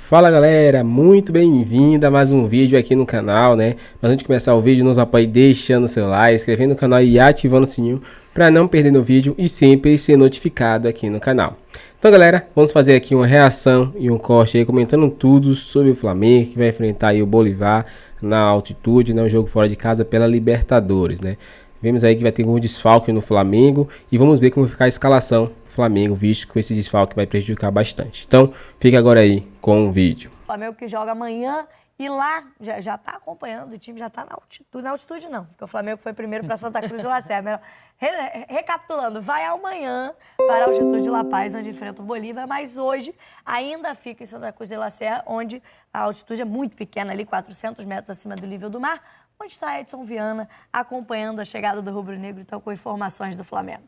Fala galera, muito bem-vindo a mais um vídeo aqui no canal, né? Mas antes de começar o vídeo, nos apoie deixando o seu like, inscrevendo no canal e ativando o sininho para não perder o vídeo e sempre ser notificado aqui no canal. Então galera, vamos fazer aqui uma reação e um corte aí comentando tudo sobre o Flamengo que vai enfrentar aí o Bolívar na altitude, né? Um jogo fora de casa pela Libertadores, né? Vemos aí que vai ter um desfalque no Flamengo e vamos ver como vai ficar a escalação do Flamengo, visto que esse desfalque vai prejudicar bastante. Então, fica agora aí com o vídeo. O Flamengo que joga amanhã e lá já está acompanhando, o time já está na altitude não, porque o Flamengo foi primeiro para Santa Cruz e Lacerda. Recapitulando, vai amanhã para a altitude de La Paz, onde enfrenta o Bolívar, mas hoje ainda fica em Santa Cruz de La Serra, onde a altitude é muito pequena, ali 400 metros acima do nível do mar, onde está Edson Viana acompanhando a chegada do Rubro Negro, então com informações do Flamengo.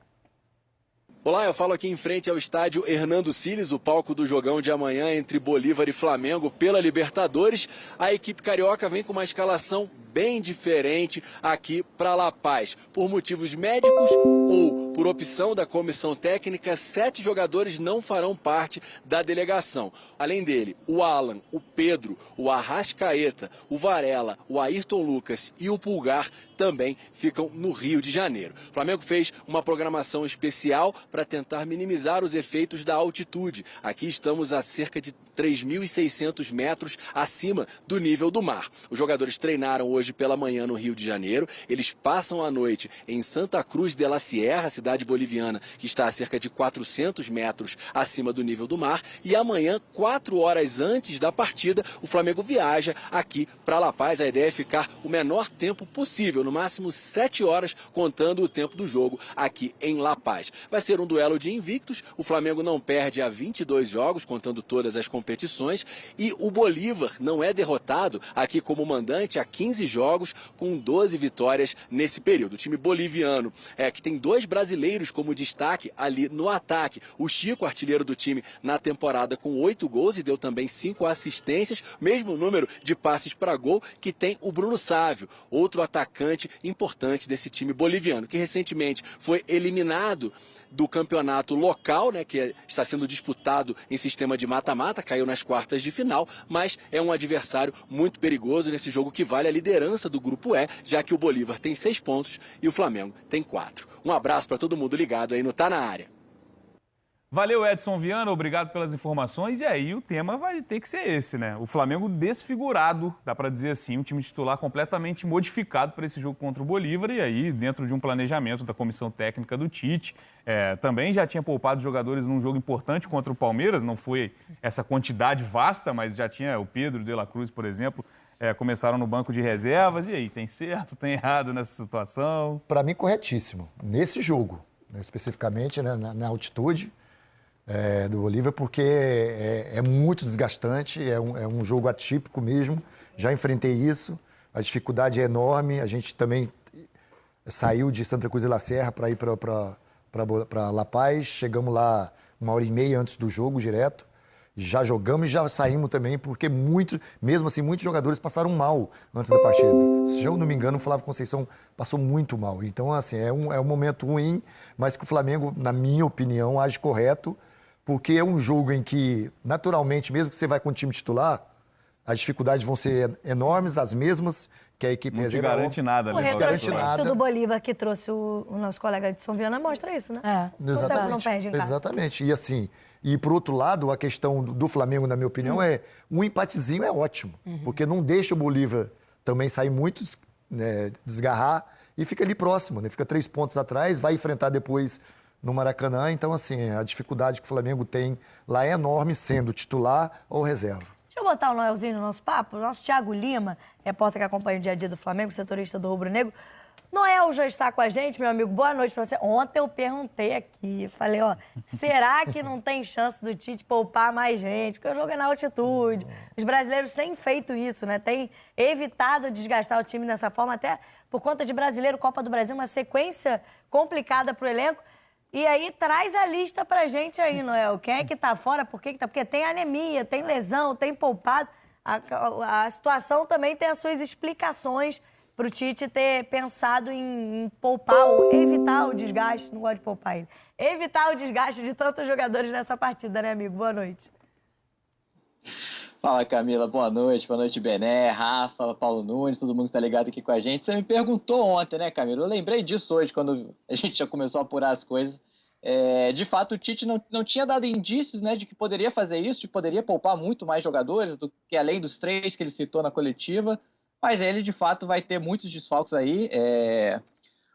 Olá, eu falo aqui em frente ao estádio Hernando Siles, o palco do jogão de amanhã entre Bolívar e Flamengo pela Libertadores. A equipe carioca vem com uma escalação bem diferente aqui para La Paz. Por motivos médicos ou por opção da comissão técnica, 7 jogadores não farão parte da delegação. Além dele, o Alan, o Pedro, o Arrascaeta, o Varela, o Ayrton Lucas e o Pulgar também ficam no Rio de Janeiro. O Flamengo fez uma programação especial para tentar minimizar os efeitos da altitude. Aqui estamos a cerca de 3.600 metros acima do nível do mar. Os jogadores treinaram hoje pela manhã no Rio de Janeiro. Eles passam a noite em Santa Cruz de la Sierra, cidade boliviana, que está a cerca de 400 metros acima do nível do mar. E amanhã, 4 horas antes da partida, o Flamengo viaja aqui para La Paz. A ideia é ficar o menor tempo possível, no máximo 7 horas, contando o tempo do jogo aqui em La Paz. Vai ser um duelo de invictos. O Flamengo não perde há 22 jogos, contando todas as competições. E o Bolívar não é derrotado aqui como mandante há 15 jogos, com 12 vitórias nesse período. O time boliviano que tem 2 brasileiros como destaque ali no ataque. O Chico, artilheiro do time na temporada, com 8 gols e deu também 5 assistências, mesmo número de passes para gol que tem o Bruno Sávio, outro atacante importante desse time boliviano, que recentemente foi eliminado do campeonato local, né, que está sendo disputado em sistema de mata-mata, caiu nas quartas de final, mas é um adversário muito perigoso nesse jogo que vale a liderança do Grupo E, já que o Bolívar tem 6 pontos e o Flamengo tem 4. Um abraço para todo mundo ligado aí no Tá Na Área. Valeu, Edson Viana, obrigado pelas informações. E aí o tema vai ter que ser esse, né? O Flamengo desfigurado, dá para dizer assim, um time titular completamente modificado para esse jogo contra o Bolívar. E aí, dentro de um planejamento da comissão técnica do Tite, também já tinha poupado jogadores num jogo importante contra o Palmeiras. Não foi essa quantidade vasta, mas já tinha o Pedro de la Cruz, por exemplo, começaram no banco de reservas. E aí, tem certo, tem errado nessa situação? Para mim, corretíssimo. Nesse jogo, né, especificamente, né, na altitude do Bolívar, porque é muito desgastante, é um jogo atípico mesmo. Já enfrentei isso, a dificuldade é enorme. A gente também saiu de Santa Cruz de la Serra para ir para La Paz. Chegamos lá 1h30 antes do jogo, direto. Já jogamos e já saímos também, porque mesmo assim, muitos jogadores passaram mal antes da partida. Se eu não me engano, o Flávio Conceição passou muito mal. Então, assim, é um momento ruim, mas que o Flamengo, na minha opinião, age correto, porque é um jogo em que, naturalmente, mesmo que você vai com o time titular, as dificuldades vão ser enormes, as mesmas que a equipe reserva. Não te garante nada, né? O retrospecto do Bolívar que trouxe o nosso colega Edson Viana mostra isso, né? Exatamente. Não perde em casa. Exatamente. E assim, por outro lado, a questão do Flamengo, na minha opinião, um empatezinho é ótimo, porque não deixa o Bolívar também sair muito, né, desgarrar, e fica ali próximo, né? Fica 3 pontos atrás, vai enfrentar depois no Maracanã. Então, assim, a dificuldade que o Flamengo tem lá é enorme, sendo titular ou reserva. Deixa eu botar o Noelzinho no nosso papo. O nosso Thiago Lima, repórter que acompanha o dia a dia do Flamengo, setorista do Rubro Negro. Noel já está com a gente, meu amigo. Boa noite para você. Ontem eu perguntei aqui, falei, será que não tem chance do Tite poupar mais gente? Porque o jogo é na altitude. Os brasileiros têm feito isso, né? Têm evitado desgastar o time dessa forma, até por conta de brasileiro, Copa do Brasil, uma sequência complicada para o elenco. E aí traz a lista pra gente aí, Noel. Quem é que tá fora, por que tá? Porque tem anemia, tem lesão, tem poupado. A situação também tem as suas explicações pro Tite ter pensado em poupar ou evitar o desgaste. Não gosto de poupar ele. Evitar o desgaste de tantos jogadores nessa partida, né, amigo? Boa noite. Fala, Camila, boa noite, Bené, Rafa, Paulo Nunes, todo mundo que tá ligado aqui com a gente. Você me perguntou ontem, né, Camila? Eu lembrei disso hoje, quando a gente já começou a apurar as coisas. De fato, o Tite não tinha dado indícios, né, de que poderia fazer isso, de que poderia poupar muito mais jogadores, do que além dos 3 que ele citou na coletiva, mas ele, de fato, vai ter muitos desfalques aí.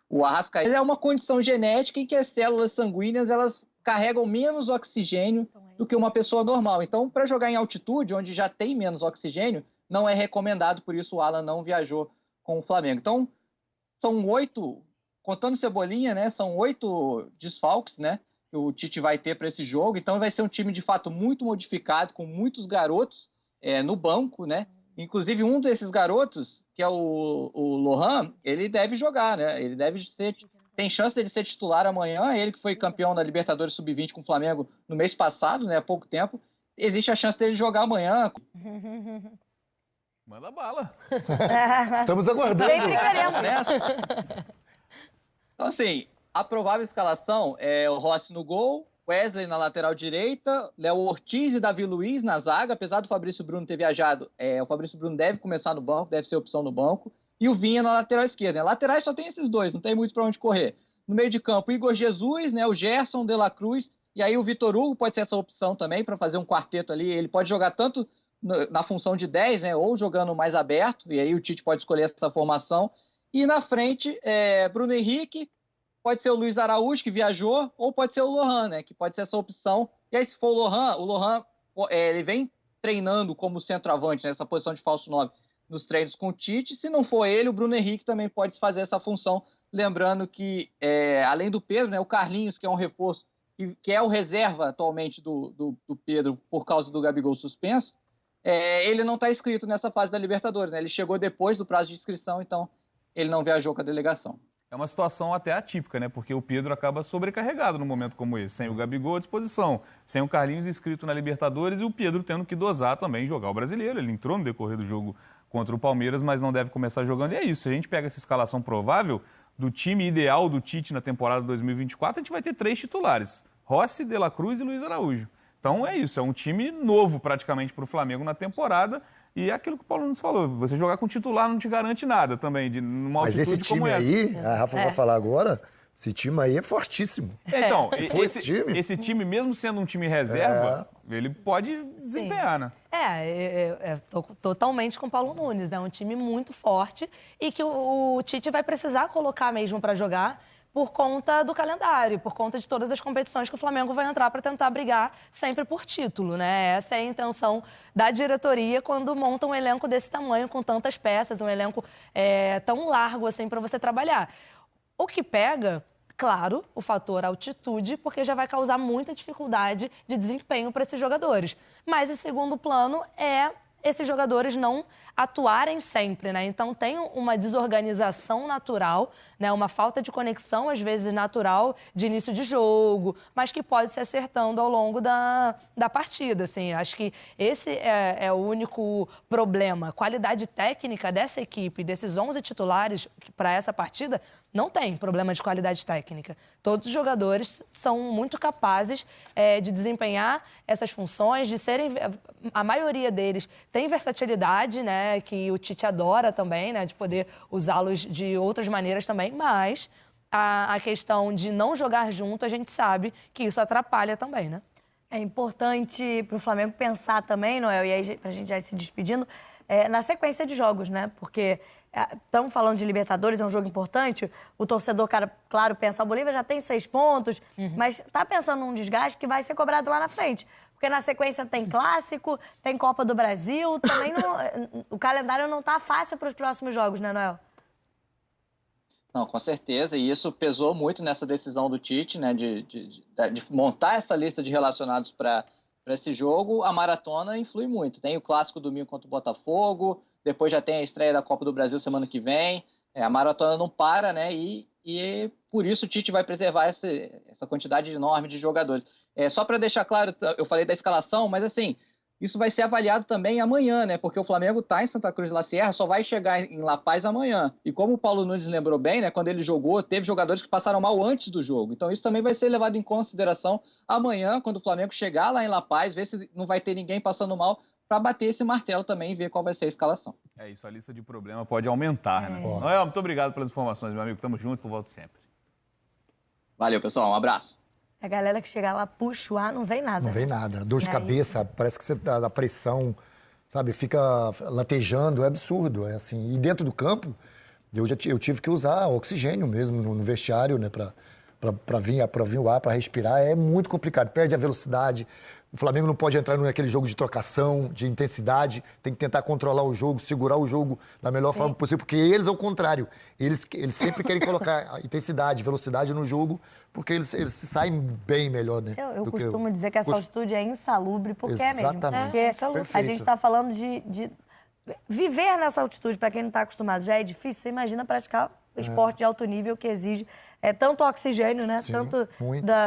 O Arrascaeta é uma condição genética em que as células sanguíneas elas carregam menos oxigênio do que uma pessoa normal. Então, para jogar em altitude, onde já tem menos oxigênio, não é recomendado, por isso o Alan não viajou com o Flamengo. Então, são 8, contando Cebolinha, né? São 8 desfalques, né? Que o Tite vai ter para esse jogo. Então, vai ser um time de fato muito modificado, com muitos garotos no banco, né? Inclusive, um desses garotos, que é o Lohan, ele deve jogar, né? Ele tem chance dele ser titular amanhã. Ele que foi campeão da Libertadores Sub-20 com o Flamengo no mês passado, né? Há pouco tempo. Existe a chance dele jogar amanhã. Manda bala. Estamos aguardando. Sempre queremos. Então, assim, a provável escalação é o Rossi no gol, Wesley na lateral direita, Léo Ortiz e Davi Luiz na zaga. Apesar do Fabrício Bruno ter viajado, o Fabrício Bruno deve começar no banco, deve ser opção no banco. E o Vinha na lateral esquerda. Laterais só tem esses dois, não tem muito para onde correr. No meio de campo, Igor Jesus, né, o Gerson, De La Cruz, e aí o Vitor Hugo pode ser essa opção também para fazer um quarteto ali. Ele pode jogar tanto na função de 10, né, ou jogando mais aberto, e aí o Tite pode escolher essa formação. E na frente, Bruno Henrique, pode ser o Luiz Araújo, que viajou, ou pode ser o Lohan, né, que pode ser essa opção. E aí, se for o Lohan ele vem treinando como centroavante, nessa posição de falso 9, nos treinos com o Tite. Se não for ele, o Bruno Henrique também pode fazer essa função. Lembrando que, além do Pedro, né, o Carlinhos, que é um reforço, que é o reserva atualmente do Pedro por causa do Gabigol suspenso, ele não está inscrito nessa fase da Libertadores, né? Ele chegou depois do prazo de inscrição, então ele não viajou com a delegação. É uma situação até atípica, né? Porque o Pedro acaba sobrecarregado num momento como esse, sem o Gabigol à disposição, sem o Carlinhos inscrito na Libertadores e o Pedro tendo que dosar também jogar o Brasileiro. Ele entrou no decorrer do jogo contra o Palmeiras, mas não deve começar jogando. E é isso, se a gente pega essa escalação provável do time ideal do Tite na temporada 2024, a gente vai ter 3 titulares: Rossi, De La Cruz e Luiz Araújo. Então é isso, é um time novo praticamente para o Flamengo na temporada. E é aquilo que o Paulo nos falou, você jogar com titular não te garante nada também, numa Mas altitude esse time como essa. aí, a Rafa vai falar agora, esse time aí é fortíssimo. Então, esse time, mesmo sendo um time reserva, ele pode desempenhar, né? Tô totalmente com o Paulo Nunes. É um time muito forte e que o Tite vai precisar colocar mesmo para jogar por conta do calendário, por conta de todas as competições que o Flamengo vai entrar para tentar brigar sempre por título, né? Essa é a intenção da diretoria quando monta um elenco desse tamanho, com tantas peças, um elenco tão largo assim para você trabalhar. O que pega, claro, o fator altitude, porque já vai causar muita dificuldade de desempenho para esses jogadores. Mas em segundo plano esses jogadores não atuarem sempre, né? Então tem uma desorganização natural, né? Uma falta de conexão, às vezes, natural de início de jogo, mas que pode se acertando ao longo da partida, assim. Acho que esse é o único problema. Qualidade técnica dessa equipe, desses 11 titulares para essa partida, não tem problema de qualidade técnica. Todos os jogadores são muito capazes de desempenhar essas funções, de serem... A maioria deles tem versatilidade, né, que o Tite adora também, né, de poder usá-los de outras maneiras também, mas a questão de não jogar junto, a gente sabe que isso atrapalha também, né? É importante para o Flamengo pensar também, Noel, e aí para a gente já ir se despedindo, na sequência de jogos, né? Porque estamos falando de Libertadores, é um jogo importante, o torcedor, claro, pensa, a Bolívia já tem 6 pontos, mas está pensando num desgaste que vai ser cobrado lá na frente. Porque na sequência tem Clássico, tem Copa do Brasil, também o calendário não está fácil para os próximos jogos, né, Noel? Não, com certeza, e isso pesou muito nessa decisão do Tite, né, de montar essa lista de relacionados para esse jogo. A maratona influi muito. Tem o Clássico domingo contra o Botafogo, depois já tem a estreia da Copa do Brasil semana que vem. A maratona não para, né, e por isso o Tite vai preservar essa quantidade enorme de jogadores. Só para deixar claro, eu falei da escalação, mas assim, isso vai ser avaliado também amanhã, né? Porque o Flamengo está em Santa Cruz de La Sierra, só vai chegar em La Paz amanhã. E como o Paulo Nunes lembrou bem, né? Quando ele jogou, teve jogadores que passaram mal antes do jogo. Então isso também vai ser levado em consideração amanhã, quando o Flamengo chegar lá em La Paz, ver se não vai ter ninguém passando mal, para bater esse martelo também e ver qual vai ser a escalação. É isso, a lista de problema pode aumentar, né? Noel, muito obrigado pelas informações, meu amigo. Tamo junto, volto sempre. Valeu, pessoal. Um abraço. A galera que chega lá, puxa o ar, não vem nada. Não vem nada. Dor de cabeça, parece que você tá da pressão, sabe? Fica latejando, é absurdo. É assim. E dentro do campo, eu tive que usar oxigênio mesmo no vestiário, né? Para vir o ar, para respirar. É muito complicado. Perde a velocidade. O Flamengo não pode entrar naquele jogo de trocação, de intensidade. Tem que tentar controlar o jogo, segurar o jogo da melhor forma possível. Porque eles, ao contrário, eles sempre querem colocar intensidade, velocidade no jogo, porque eles se saem bem melhor, né? Eu costumo dizer que essa altitude é insalubre, porque é mesmo. Porque a gente está falando de viver nessa altitude, para quem não está acostumado, já é difícil. Você imagina praticar esporte de alto nível que exige tanto oxigênio, né? Sim, tanto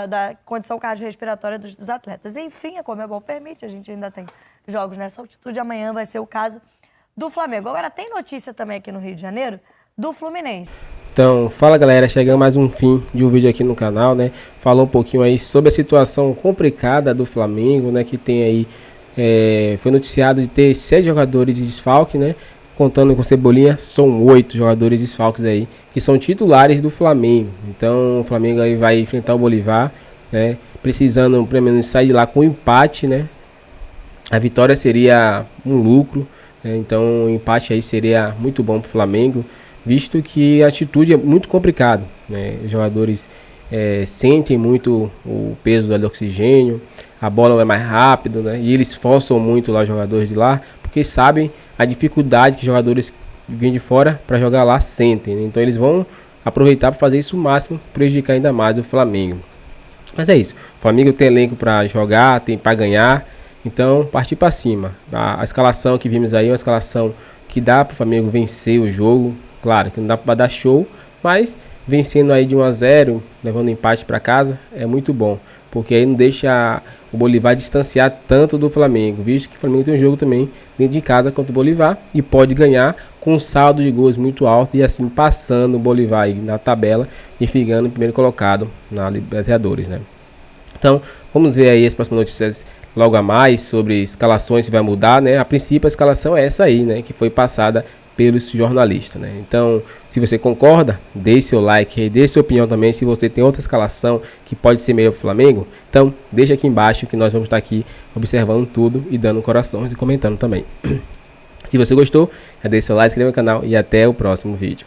da condição cardiorrespiratória dos atletas. Enfim, a Conmebol permite, a gente ainda tem jogos nessa altitude. Amanhã vai ser o caso do Flamengo. Agora, tem notícia também aqui no Rio de Janeiro do Fluminense. Então, fala galera, chegando mais um fim de um vídeo aqui no canal, né? Falou um pouquinho aí sobre a situação complicada do Flamengo, né? Que tem aí, foi noticiado de ter 7 jogadores de desfalque, né? Contando com Cebolinha, são 8 jogadores desfalques aí, que são titulares do Flamengo. Então, o Flamengo aí vai enfrentar o Bolívar, né? Precisando, pelo menos, sair de lá com um empate, né? A vitória seria um lucro, né? Então, o empate aí seria muito bom para o Flamengo, visto que a atitude é muito complicada, né? Os jogadores sentem muito o peso do oxigênio, a bola é mais rápido, né? E eles forçam muito lá os jogadores de lá, porque sabem a dificuldade que os jogadores que vêm de fora para jogar lá sentem, né? Então eles vão aproveitar para fazer isso o máximo, prejudicar ainda mais o Flamengo. Mas é isso, o Flamengo tem elenco para jogar, tem para ganhar, então partir para cima. A escalação que vimos aí é uma escalação que dá para o Flamengo vencer o jogo. Claro que não dá para dar show, mas vencendo aí de 1-0, levando empate para casa, é muito bom. Porque aí não deixa o Bolívar distanciar tanto do Flamengo, visto que o Flamengo tem um jogo também dentro de casa contra o Bolívar e pode ganhar com um saldo de gols muito alto e assim passando o Bolívar aí na tabela e ficando em primeiro colocado na Libertadores, né? Então, vamos ver aí as próximas notícias logo a mais sobre escalações, se vai mudar, né? A princípio a escalação é essa aí, né? Que foi passada pelos jornalistas, né? Então, se você concorda, deixe seu like aí, deixe sua opinião também. Se você tem outra escalação que pode ser melhor para o Flamengo, então deixa aqui embaixo que nós vamos estar aqui observando tudo e dando corações e comentando também. Se você gostou, já deixe seu like, se inscreva no canal e até o próximo vídeo.